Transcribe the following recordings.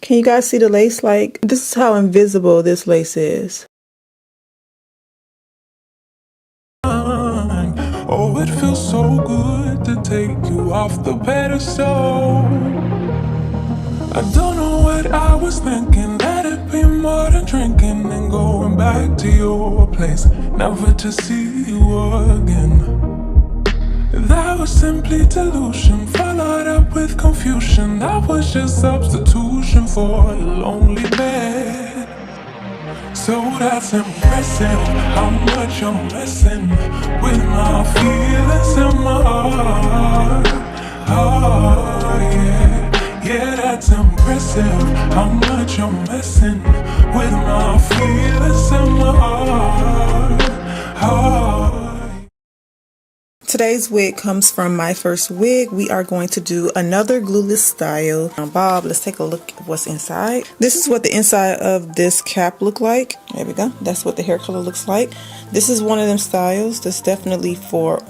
Can you guys see the lace? Like, this is how invisible this lace is. Oh, it feels so good to take you off the pedestal. I don't know what I was thinking, that it'd be more than drinking and going back to your place, never to see you again. That was simply delusion, followed up with confusion. That was just substitution for a lonely bed. So that's impressive, how much you're messing with my feelings in my heart. Oh yeah, yeah, that's impressive, how much you're messing with my feelings in my heart. Oh. Today's wig comes from Myfirstwig. We are going to do another glueless style. Bob, let's take a look at what's inside. This is what the inside of this cap look like. There we go. That's what the hair color looks like. This is one of them styles that's definitely for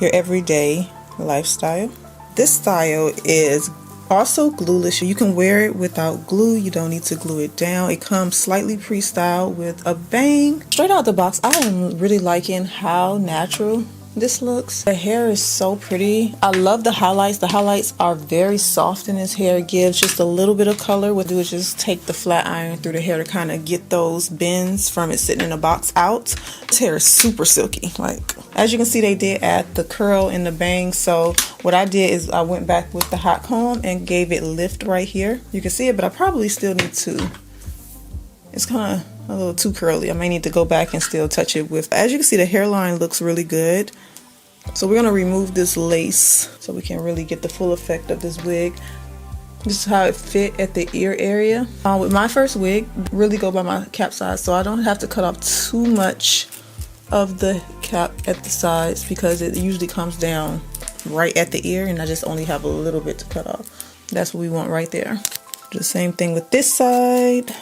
your everyday lifestyle. This style is also glueless. You can wear it without glue. You don't need to glue it down. It comes slightly pre-styled with a bang. Straight out the box, I am really liking how natural this looks. The hair is so pretty. I love the highlights. The highlights are very soft in this hair. It gives just a little bit of color. What I do is just take the flat iron through the hair to kind of get those bends from it sitting in a box out. This hair is super silky. Like, as you can see, they did add the curl and the bang. So what I did is I went back with the hot comb and gave it lift right here. You can see it, but I probably still need to. It's kind of a little too curly. I may need to go back and still touch it with. As you can see, the hairline looks really good. So we're going to remove this lace so we can really get the full effect of this wig. This is how it fit at the ear area. With my first wig, really go by my cap size, so I don't have to cut off too much of the cap at the sides because it usually comes down right at the ear and I just only have a little bit to cut off. That's what we want right there. The same thing with this side.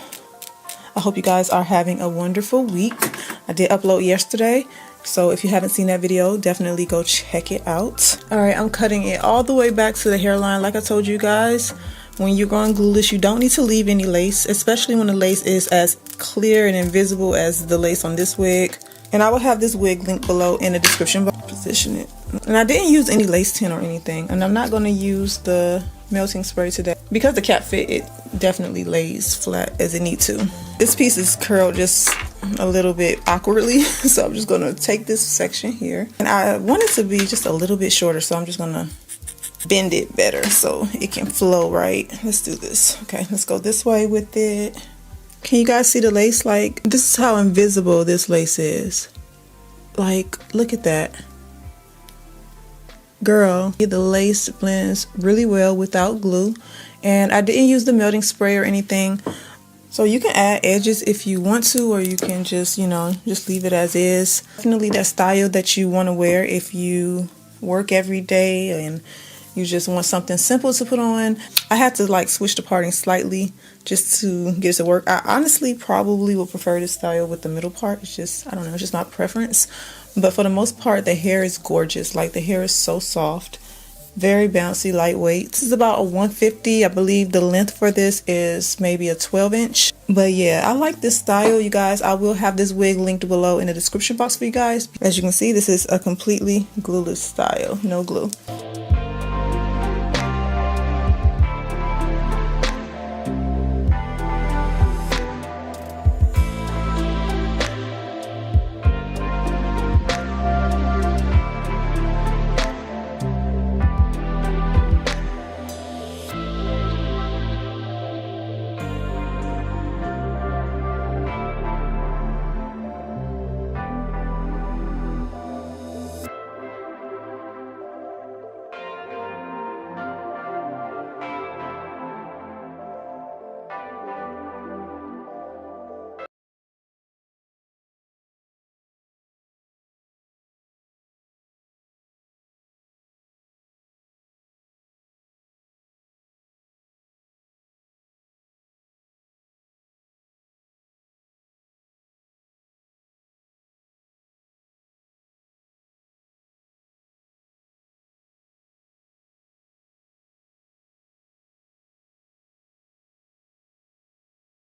I hope you guys are having a wonderful week. I did upload yesterday, so if you haven't seen that video, definitely go check it out. Alright, I'm cutting it all the way back to the hairline. Like I told you guys, when you're going glueless, you don't need to leave any lace, especially when the lace is as clear and invisible as the lace on this wig. And I will have this wig linked below in the description box. Position it. And I didn't use any lace tint or anything, and I'm not going to use the melting spray today because the cap fit, it definitely lays flat as it needs to. This piece is curled just a little bit awkwardly, so I'm just going to take this section here, and I want it to be just a little bit shorter, so I'm just going to bend it better so it can flow right. Let's do this. Okay, let's go this way with it. Can you guys see the lace? Like, this is how invisible this lace is. Like, look at that. Girl, the lace blends really well without glue, and I didn't use the melting spray or anything. So you can add edges if you want to, or you can just, you know, just leave it as is. Definitely that style that you want to wear if you work every day and you just want something simple to put on. I had to like switch the parting slightly just to get it to work. I honestly probably would prefer this style with the middle part. It's just, I don't know, it's just my preference. But for the most part, the hair is gorgeous. Like, the hair is so soft, very bouncy, lightweight. This is about a 150. I believe the length for this is maybe a 12-inch. But yeah, I like this style, you guys. I will have this wig linked below in the description box for you guys. As you can see, this is a completely glueless style, no glue.